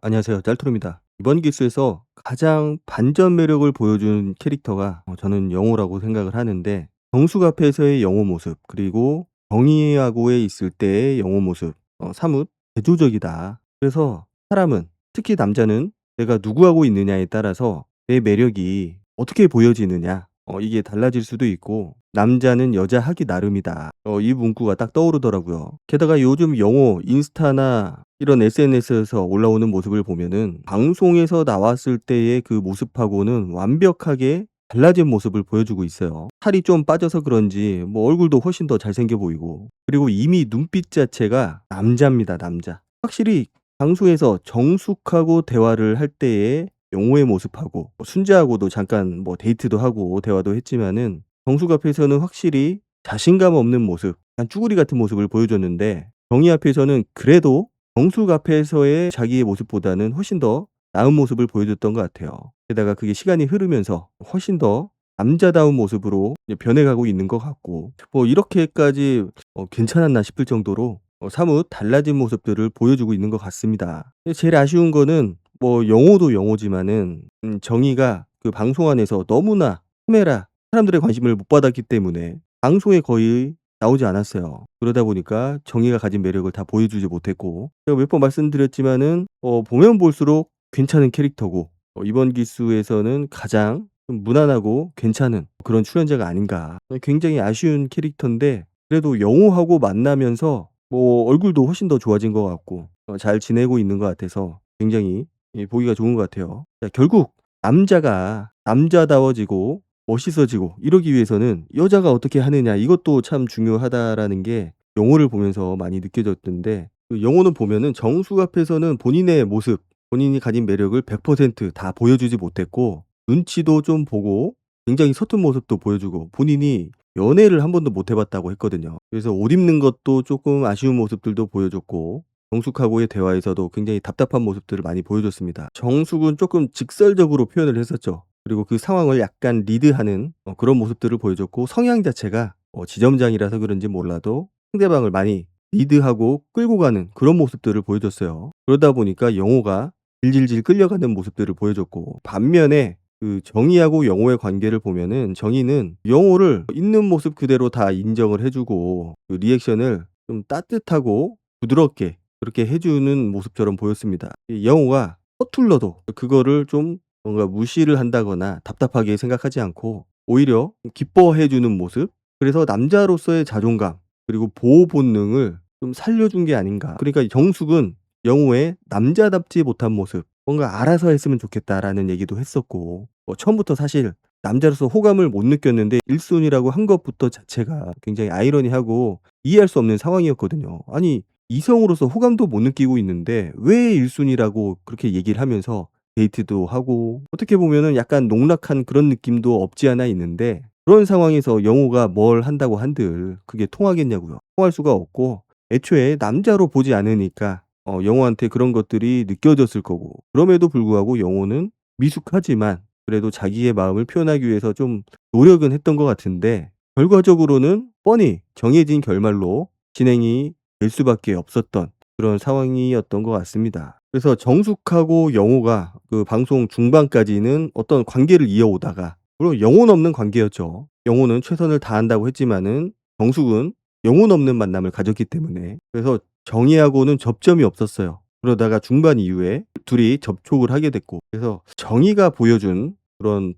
안녕하세요. 짤투루입니다. 이번 기수에서 가장 반전 매력을 보여준 캐릭터가 저는 영호라고 생각을 하는데, 정숙 앞에서의 영호 모습, 그리고 정의하고에 있을 때의 영호 모습, 사뭇 대조적이다. 그래서 사람은, 특히 남자는 내가 누구하고 있느냐에 따라서 내 매력이 어떻게 보여지느냐, 이게 달라질 수도 있고, 남자는 여자하기 나름이다. 이 문구가 딱 떠오르더라고요. 게다가 요즘 영호 인스타나 이런 SNS에서 올라오는 모습을 보면은 방송에서 나왔을 때의 그 모습하고는 완벽하게 달라진 모습을 보여주고 있어요. 살이 좀 빠져서 그런지 뭐 얼굴도 훨씬 더 잘생겨 보이고, 그리고 이미 눈빛 자체가 남자입니다, 남자. 확실히 방송에서 정숙하고 대화를 할 때의 영호의 모습하고, 순자하고도 잠깐 뭐 데이트도 하고 대화도 했지만은, 정숙 앞에서는 확실히 자신감 없는 모습, 약간 쭈구리 같은 모습을 보여줬는데, 정의 앞에서는 그래도 정숙 앞에서의 자기의 모습보다는 훨씬 더 나은 모습을 보여줬던 것 같아요. 게다가 그게 시간이 흐르면서 훨씬 더 남자다운 모습으로 이제 변해가고 있는 것 같고, 뭐 이렇게까지 괜찮았나 싶을 정도로 사뭇 달라진 모습들을 보여주고 있는 것 같습니다. 제일 아쉬운 거는 뭐 영호도 영호지만은, 정의가 그 방송 안에서 너무나 카메라, 사람들의 관심을 못 받았기 때문에 방송에 거의 나오지 않았어요. 그러다 보니까 정의가 가진 매력을 다 보여주지 못했고, 제가 몇 번 말씀드렸지만은 보면 볼수록 괜찮은 캐릭터고, 이번 기수에서는 가장 좀 무난하고 괜찮은 그런 출연자가 아닌가. 굉장히 아쉬운 캐릭터인데, 그래도 영호하고 만나면서 뭐 얼굴도 훨씬 더 좋아진 것 같고, 잘 지내고 있는 것 같아서 굉장히 보기가 좋은 것 같아요. 자, 결국 남자가 남자다워지고 멋있어지고 이러기 위해서는 여자가 어떻게 하느냐, 이것도 참 중요하다라는 게 영호를 보면서 많이 느껴졌던데, 그 영호는 보면은 정숙 앞에서는 본인의 모습, 본인이 가진 매력을 100%다 보여주지 못했고, 눈치도 좀 보고 굉장히 서툰 모습도 보여주고, 본인이 연애를 한 번도 못 해봤다고 했거든요. 그래서 옷 입는 것도 조금 아쉬운 모습들도 보여줬고, 정숙하고의 대화에서도 굉장히 답답한 모습들을 많이 보여줬습니다. 정숙은 조금 직설적으로 표현을 했었죠. 그리고 그 상황을 약간 리드하는 그런 모습들을 보여줬고, 성향 자체가 지점장이라서 그런지 몰라도 상대방을 많이 리드하고 끌고 가는 그런 모습들을 보여줬어요. 그러다 보니까 영호가 질질질 끌려가는 모습들을 보여줬고, 반면에 그 정의하고 영호의 관계를 보면은, 정의는 영호를 있는 모습 그대로 다 인정을 해주고, 그 리액션을 좀 따뜻하고 부드럽게 그렇게 해주는 모습처럼 보였습니다. 이 영호가 서툴러도 그거를 좀 뭔가 무시를 한다거나 답답하게 생각하지 않고 오히려 기뻐해 주는 모습, 그래서 남자로서의 자존감 그리고 보호 본능을 좀 살려준 게 아닌가. 그러니까 정숙은 영호의 남자답지 못한 모습, 뭔가 알아서 했으면 좋겠다라는 얘기도 했었고, 처음부터 사실 남자로서 호감을 못 느꼈는데 1순위라고 한 것부터 자체가 굉장히 아이러니하고 이해할 수 없는 상황이었거든요. 아니, 이성으로서 호감도 못 느끼고 있는데 왜 1순위라고 그렇게 얘기를 하면서 데이트도 하고, 어떻게 보면은 약간 농락한 그런 느낌도 없지 않아 있는데, 그런 상황에서 영호가 뭘 한다고 한들 그게 통하겠냐고요. 통할 수가 없고, 애초에 남자로 보지 않으니까 영호한테 그런 것들이 느껴졌을 거고, 그럼에도 불구하고 영호는 미숙하지만 그래도 자기의 마음을 표현하기 위해서 좀 노력은 했던 것 같은데, 결과적으로는 뻔히 정해진 결말로 진행이 될 수밖에 없었던 그런 상황이었던 것 같습니다. 그래서 정숙하고 영호가 그 방송 중반까지는 어떤 관계를 이어오다가, 물론 영혼 없는 관계였죠. 영호는 최선을 다한다고 했지만은 정숙은 영혼 없는 만남을 가졌기 때문에, 그래서 정의하고는 접점이 없었어요. 그러다가 중반 이후에 둘이 접촉을 하게 됐고, 그래서 정의가 보여준 그런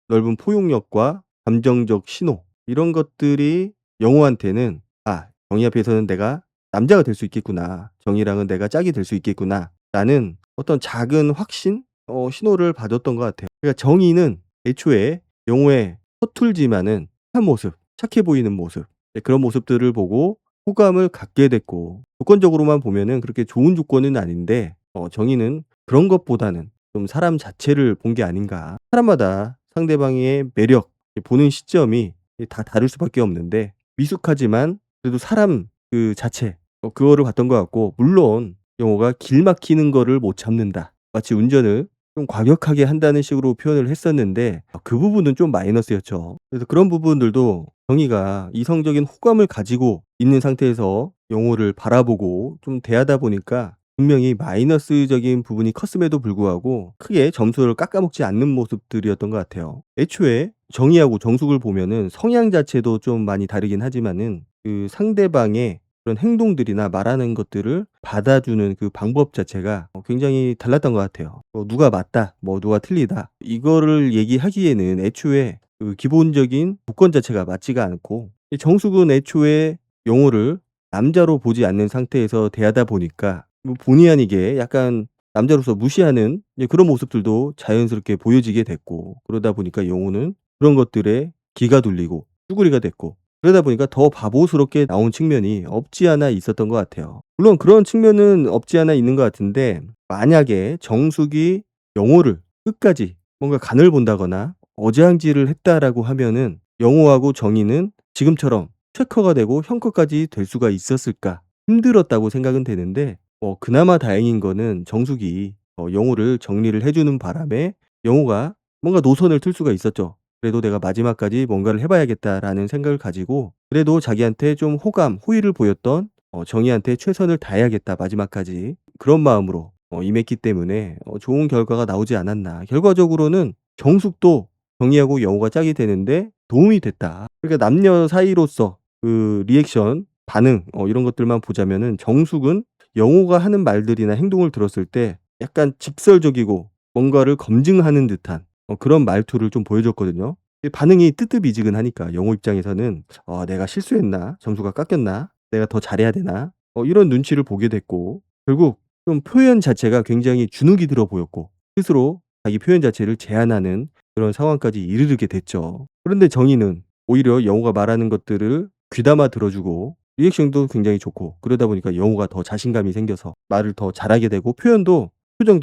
넓은 포용력과 감정적 신호, 이런 것들이 영호한테는 '아, 정의 앞에서는 내가 남자가 될 수 있겠구나. 정의랑은 내가 짝이 될 수 있겠구나.'라는 어떤 작은 확신, 신호를 받았던 것 같아요. 그러니까 정의는 애초에 영호의 서툴지만은 착한 모습, 착해 보이는 모습, 그런 모습들을 보고 호감을 갖게 됐고, 조건적으로만 보면은 그렇게 좋은 조건은 아닌데, 정의는 그런 것보다는 좀 사람 자체를 본 게 아닌가. 사람마다 상대방의 매력, 보는 시점이 다 다를 수밖에 없는데, 미숙하지만 그래도 사람 그 자체, 그거를 봤던 것 같고, 물론 영호가 길 막히는 거를 못 참는다, 마치 운전을 좀 과격하게 한다는 식으로 표현을 했었는데, 그 부분은 좀 마이너스였죠. 그래서 그런 부분들도 정의가 이성적인 호감을 가지고 있는 상태에서 영호를 바라보고 좀 대하다 보니까 분명히 마이너스적인 부분이 컸음에도 불구하고 크게 점수를 깎아먹지 않는 모습들이었던 것 같아요. 애초에 정의하고 정숙을 보면은 성향 자체도 좀 많이 다르긴 하지만은 그 상대방의 그런 행동들이나 말하는 것들을 받아주는 그 방법 자체가 굉장히 달랐던 것 같아요. 누가 맞다, 뭐 누가 틀리다 이거를 얘기하기에는 애초에 그 기본적인 조건 자체가 맞지가 않고, 이 정숙은 애초에 영호를 남자로 보지 않는 상태에서 대하다 보니까 뭐 본의 아니게 약간 남자로서 무시하는 이제 그런 모습들도 자연스럽게 보여지게 됐고, 그러다 보니까 영호는 그런 것들에 기가 눌리고 쭈구리가 됐고, 그러다 보니까 더 바보스럽게 나온 측면이 없지 않아 있었던 것 같아요. 물론 그런 측면은 없지 않아 있는 것 같은데, 만약에 정숙이 영호를 끝까지 뭔가 간을 본다거나 어장질을 했다라고 하면은 영호하고 정의는 지금처럼 최커가 되고 형커까지 될 수가 있었을까? 힘들었다고 생각은 되는데, 그나마 다행인 거는 정숙이 영호를 정리를 해 주는 바람에 영호가 뭔가 노선을 틀 수가 있었죠. '그래도 내가 마지막까지 뭔가를 해 봐야겠다.'라는 생각을 가지고 그래도 자기한테 좀 호감, 호의를 보였던 정의한테 '최선을 다해야겠다 마지막까지.' 그런 마음으로 임했기 때문에 좋은 결과가 나오지 않았나. 결과적으로는 정숙도 정의하고 영호가 짝이 되는데 도움이 됐다. 그러니까 남녀 사이로서 그 리액션, 반응 이런 것들만 보자면은 정숙은 영호가 하는 말들이나 행동을 들었을 때 약간 직설적이고 뭔가를 검증하는 듯한 그런 말투를 좀 보여줬거든요. 이 반응이 뜨뜻미지근하니까 영호 입장에서는 '내가 실수했나? 점수가 깎였나? 내가 더 잘해야 되나?' 이런 눈치를 보게 됐고, 결국 좀 표현 자체가 굉장히 주눅이 들어 보였고 스스로 자기 표현 자체를 제한하는 그런 상황까지 이르게 됐죠. 그런데 정의는 오히려 영호가 말하는 것들을 귀담아 들어주고 리액션도 굉장히 좋고, 그러다 보니까 영호가 더 자신감이 생겨서 말을 더 잘하게 되고 표정도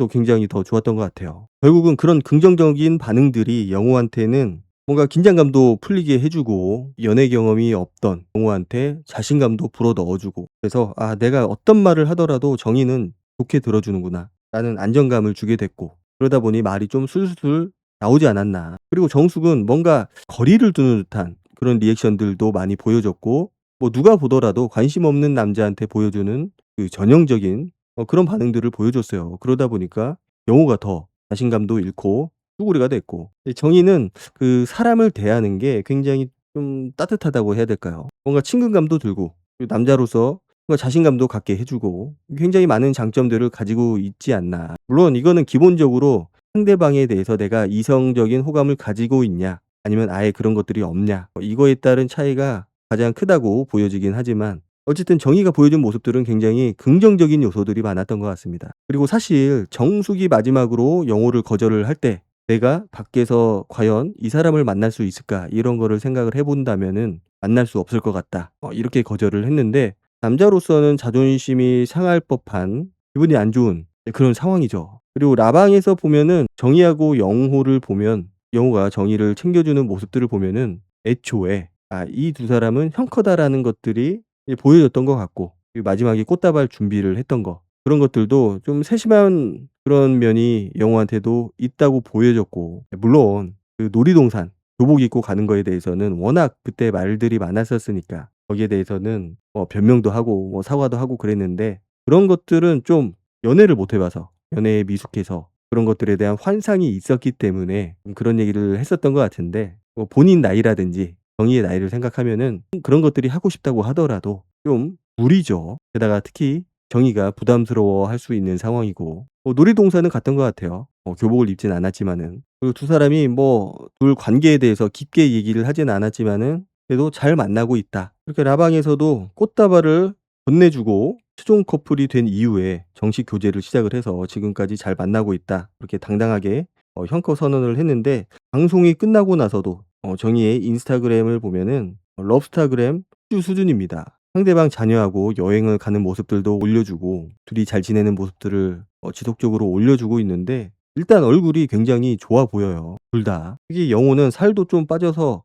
굉장히 더 좋았던 것 같아요. 결국은 그런 긍정적인 반응들이 영호한테는 뭔가 긴장감도 풀리게 해 주고 연애 경험이 없던 영호한테 자신감도 불어 넣어 주고, 그래서 '아 내가 어떤 말을 하더라도 정의는 좋게 들어 주는구나.'라는 안정감을 주게 됐고, 그러다 보니 말이 좀 술술 나오지 않았나. 그리고 정숙은 뭔가 거리를 두는 듯한 그런 리액션들도 많이 보여줬고, 뭐 누가 보더라도 관심 없는 남자한테 보여주는 그 전형적인 그런 반응들을 보여줬어요. 그러다 보니까 영호가 더 자신감도 잃고 쭈구리가 됐고, 이 정의는 그 사람을 대하는 게 굉장히 좀 따뜻하다고 해야 될까요? 뭔가 친근감도 들고, 그리고 남자로서 뭔가 자신감도 갖게 해 주고 굉장히 많은 장점들을 가지고 있지 않나. 물론 이거는 기본적으로 상대방에 대해서 내가 이성적인 호감을 가지고 있냐 아니면 아예 그런 것들이 없냐, 이거에 따른 차이가 가장 크다고 보여지긴 하지만, 어쨌든 정의가 보여준 모습들은 굉장히 긍정적인 요소들이 많았던 것 같습니다. 그리고 사실 정숙이 마지막으로 영호를 거절을 할 때 '내가 밖에서 과연 이 사람을 만날 수 있을까?' 이런 거를 생각을 해 본다면은 '만날 수 없을 것 같다.' 이렇게 거절을 했는데, 남자로서는 자존심이 상할 법한 기분이 안 좋은 그런 상황이죠. 그리고 라방에서 보면은 정의하고 영호를 보면 영호가 정의를 챙겨주는 모습들을 보면은 애초에 '아 이 두 사람은 형커다.'라는 것들이 보여졌던 것 같고, 그리고 마지막에 꽃다발 준비를 했던 거, 그런 것들도 좀 세심한 그런 면이 영호한테도 있다고 보여졌고, 물론 그 놀이동산 교복 입고 가는 거에 대해서는 워낙 그때 말들이 많았었으니까 거기에 대해서는 변명도 하고 뭐 사과도 하고 그랬는데, 그런 것들은 좀 연애를 못 해 봐서 연애에 미숙해서 그런 것들에 대한 환상이 있었기 때문에 좀 그런 얘기를 했었던 것 같은데, 뭐 본인 나이라든지 정의의 나이를 생각하면은 그런 것들이 하고 싶다고 하더라도 좀 무리죠. 게다가 특히 정의가 부담스러워할 수 있는 상황이고, 놀이동산은 갔던 것 같아요. 교복을 입진 않았지만은. 그리고 두 사람이 뭐 둘 관계에 대해서 깊게 얘기를 하진 않았지만은 그래도 잘 만나고 있다. 이렇게 라방에서도 꽃다발을 건네주고 최종 커플이 된 이후에 정식 교제를 시작을 해서 지금까지 잘 만나고 있다. 그렇게 당당하게 형커 선언을 했는데, 방송이 끝나고 나서도 정의의 인스타그램을 보면은 러브스타그램 수준입니다. 상대방 자녀하고 여행을 가는 모습들도 올려주고 둘이 잘 지내는 모습들을 지속적으로 올려주고 있는데, 일단 얼굴이 굉장히 좋아 보여요, 둘 다. 특히 영호는 살도 좀 빠져서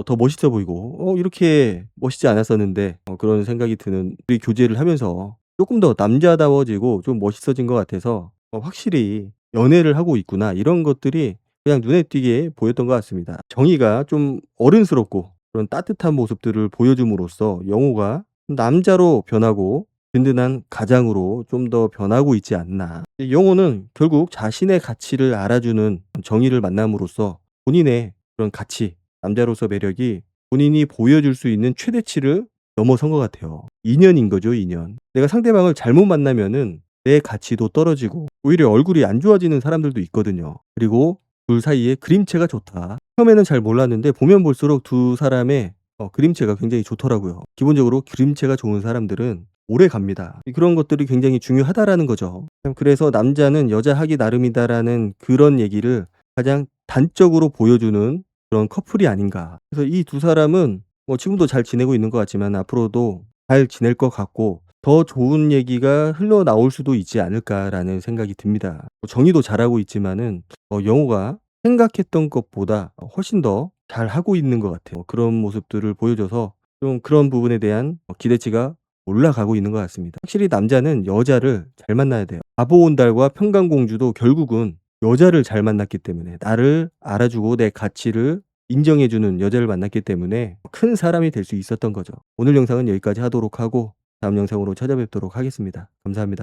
더 멋있어 보이고 '이렇게 멋있지 않았었는데.' 그런 생각이 드는, 우리 교제를 하면서 쪼끔 더 남자다워지고 좀 멋있어진 것 같아서 '확실히 연애를 하고 있구나.' 이런 것들이 그냥 눈에 띄게 보였던 것 같습니다. 정의가 좀 어른스럽고 그런 따뜻한 모습들을 보여줌으로써 영호가 남자로 변하고 든든한 가장으로 좀 더 변하고 있지 않나. 이 영호는 결국 자신의 가치를 알아주는 정의를 만남으로써 본인의 그런 가치, 남자로서 매력이 본인이 보여줄 수 있는 최대치를 넘어선 것 같아요. 인연인 거죠, 인연. 내가 상대방을 잘못 만나면은 내 가치도 떨어지고 오히려 얼굴이 안 좋아지는 사람들도 있거든요. 그리고 둘 사이에 그림체가 좋다. 처음에는 잘 몰랐는데 보면 볼수록 두 사람의 그림체가 굉장히 좋더라고요. 기본적으로 그림체가 좋은 사람들은 오래 갑니다. 그런 것들이 굉장히 중요하다라는 거죠. 그래서 '남자는 여자 하기 나름이다.'라는 그런 얘기를 가장 단적으로 보여주는 그런 커플이 아닌가. 그래서 이 두 사람은 지금도 잘 지내고 있는 것 같지만 앞으로도 잘 지낼 것 같고 '더 좋은 얘기가 흘러나올 수도 있지 않을까.'라는 생각이 듭니다. 정의도 잘하고 있지만은 영호가 생각했던 것보다 훨씬 더 잘하고 있는 것 같아요. 그런 모습들을 보여줘서 좀 그런 부분에 대한 기대치가 올라가고 있는 것 같습니다. 확실히 남자는 여자를 잘 만나야 돼요. 바보온달과 평강공주도 결국은 여자를 잘 만났기 때문에 나를 알아주고 내 가치를 인정해 주는 여자를 만났기 때문에 큰 사람이 될 수 있었던 거죠. 오늘 영상은 여기까지 하도록 하고 다음 영상으로 찾아뵙도록 하겠습니다. 감사합니다.